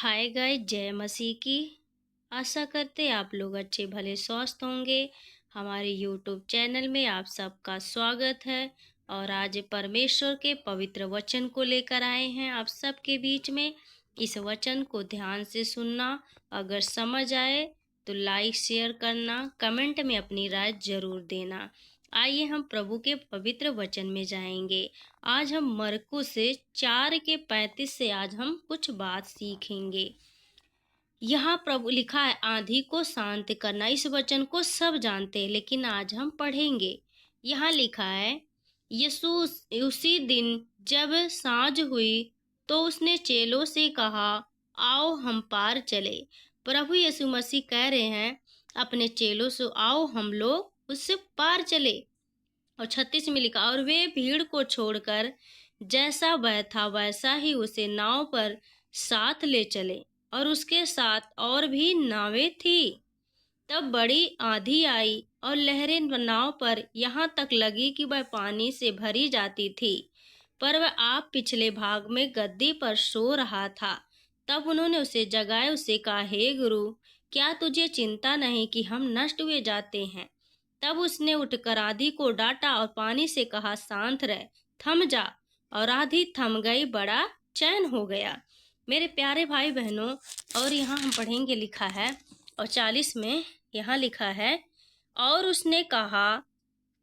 Hi guys, जय मसीह की। आशा करते आप लोग अच्छे भले स्वस्थ होंगे। हमारे यूट्यूब चैनल में आप सबका स्वागत है। और आज परमेश्वर के पवित्र वचन को लेकर आए हैं आप सबके बीच में। इस वचन को ध्यान से सुनना, अगर समझ आए तो लाइक शेयर करना, कमेंट में अपनी राय जरूर देना। आइए हम प्रभु के पवित्र वचन में जाएंगे। आज हम मरकुस 4:35 से आज हम कुछ बात सीखेंगे। यहाँ प्रभु लिखा है, आंधी को शांत करना। इस वचन को सब जानते हैं, लेकिन आज हम पढ़ेंगे। यहाँ लिखा है, यीशु उसी दिन जब सांझ हुई तो उसने चेलों से कहा, आओ हम पार चले। प्रभु यीशु मसीह कह रहे हैं अपने चेलों से, आओ हम लोग उससे पार चले। और 36 में लिखा, और वे भीड़ को छोड़कर जैसा वह था वैसा ही उसे नाव पर साथ ले चले, और उसके साथ और भी नावें थी। तब बड़ी आंधी आई और लहरें नाव पर यहाँ तक लगी कि वह पानी से भरी जाती थी, पर वह आप पिछले भाग में गद्दी पर सो रहा था। तब उन्होंने उसे जगाए, उसे कहा, हे गुरु, क्या तुझे चिंता नहीं कि हम नष्ट हुए जाते हैं? तब उसने उठकर आंधी को डांटा और पानी से कहा, शांत रह, थम जा। और आंधी थम गई, बड़ा चैन हो गया। मेरे प्यारे भाई बहनों, और यहाँ हम पढ़ेंगे, लिखा है और 40 में यहाँ लिखा है, और उसने कहा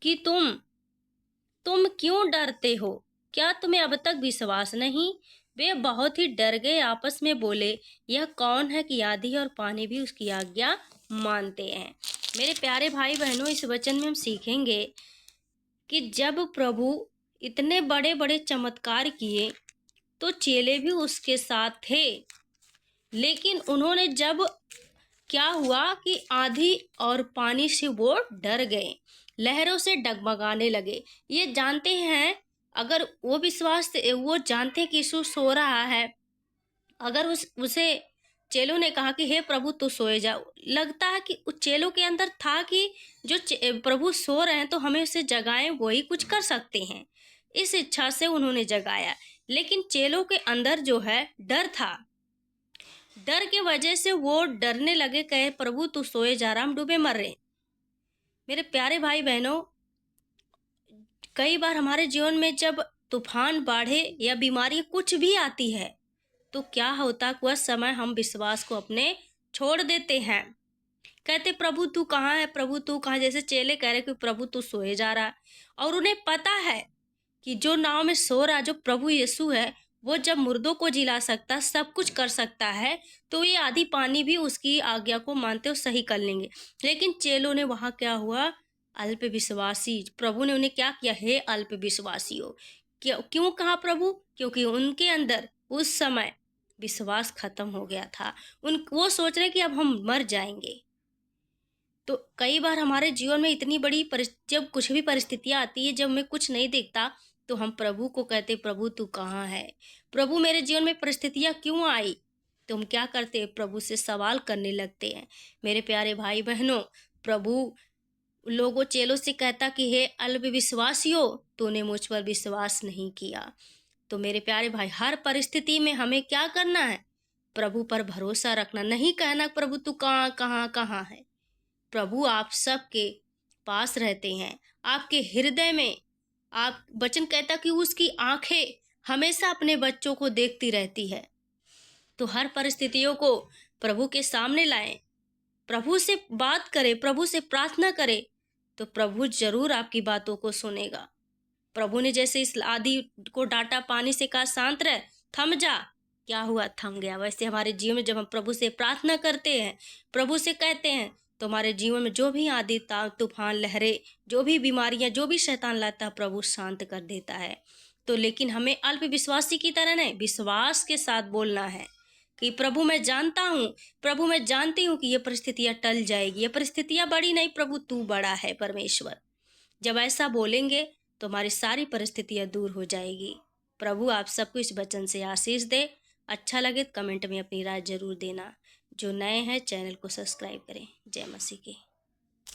कि तुम क्यों डरते हो? क्या तुम्हें अब तक विश्वास नहीं? वे बहुत ही डर गए, आपस में बोले, यह कौन है कि आंधी और पानी भी उसकी आज्ञा मानते हैं। मेरे प्यारे भाई बहनों, इस वचन में हम सीखेंगे कि जब प्रभु इतने बड़े बड़े चमत्कार किए तो चेले भी उसके साथ थे, लेकिन उन्होंने जब क्या हुआ कि आंधी और पानी से वो डर गए, लहरों से डगमगाने लगे। ये जानते हैं, अगर वो वो जानते हैं कि यीशु सो रहा है। अगर उसे चेलों ने कहा कि हे प्रभु तू सोए जा, लगता है कि उस चेलों के अंदर था कि जो प्रभु सो रहे हैं तो हमें उसे जगाएं, वही कुछ कर सकते हैं। इस इच्छा से उन्होंने जगाया, लेकिन चेलों के अंदर जो है डर था। डर के वजह से वो डरने लगे, कहे, प्रभु तू सोए जा रहा, हम डूबे मर रहे। मेरे प्यारे भाई बहनों, कई बार हमारे जीवन में जब तूफान, बाढ़े या बीमारी कुछ भी आती है तो क्या होता, वह समय हम विश्वास को अपने छोड़ देते हैं। कहते, प्रभु तू कहाँ है, प्रभु तू कहाँ? जैसे चेले कह रहे कि प्रभु तू सोए जा रहा। और उन्हें पता है कि जो नाव में सो रहा, जो प्रभु यीशु है, वो जब मुर्दों को जिला सकता, सब कुछ कर सकता है, तो ये आधी पानी भी उसकी आज्ञा को मानते हो सही कर लेंगे। लेकिन चेलों ने वहां क्या हुआ, अल्प विश्वासी। प्रभु ने उन्हें क्या किया, हे अल्प विश्वासियों। क्यों कहा प्रभु? क्योंकि उनके अंदर उस समय विश्वास खत्म हो गया था। वो सोच रहे कि अब हम मर जाएंगे। तो कई बार हमारे जीवन में इतनी बड़ी जब कुछ भी परिस्थितियां आती है, जब हमें कुछ नहीं दिखता, तो हम प्रभु को कहते, प्रभु तू कहाँ है? प्रभु मेरे जीवन में परिस्थितियां क्यों आई? तो हम क्या करते हैं, प्रभु से सवाल करने लगते हैं। मेरे प्यारे भाई बहनों, प्रभु लोगों चेलों से कहता कि हे अल्प विश्वासियों, तूने मुझ पर विश्वास नहीं किया। तो मेरे प्यारे भाई, हर परिस्थिति में हमें क्या करना है, प्रभु पर भरोसा रखना। नहीं कहना प्रभु तू कहाँ कहाँ कहाँ है। प्रभु आप सबके पास रहते हैं, आपके हृदय में। आप वचन कहता कि उसकी आंखें हमेशा अपने बच्चों को देखती रहती है। तो हर परिस्थितियों को प्रभु के सामने लाएं, प्रभु से बात करें, प्रभु से प्रार्थना करें, तो प्रभु जरूर आपकी बातों को सुनेगा। प्रभु ने जैसे इस आंधी को डांटा, पानी से कहा, शांत रह, थम जा, क्या हुआ, थम गया। वैसे हमारे जीवन में जब हम प्रभु से प्रार्थना करते हैं, प्रभु से कहते हैं, तो हमारे जीवन में जो भी आंधी, तूफान, लहरें, जो भी बीमारियां, जो भी शैतान लाता है, प्रभु शांत कर देता है। तो लेकिन हमें अल्प विश्वासी की तरह नहीं, विश्वास के साथ बोलना है कि प्रभु मैं जानता हूँ, प्रभु मैं जानती हूँ कि ये परिस्थितियां टल जाएगी, ये परिस्थितियां बड़ी नहीं, प्रभु तू बड़ा है परमेश्वर। जब ऐसा बोलेंगे तो हमारी सारी परिस्थितियां दूर हो जाएगी। प्रभु आप सबको इस वचन से आशीष दे। अच्छा लगे तो कमेंट में अपनी राय जरूर देना। जो नए हैं चैनल को सब्सक्राइब करें। जय मसीह की।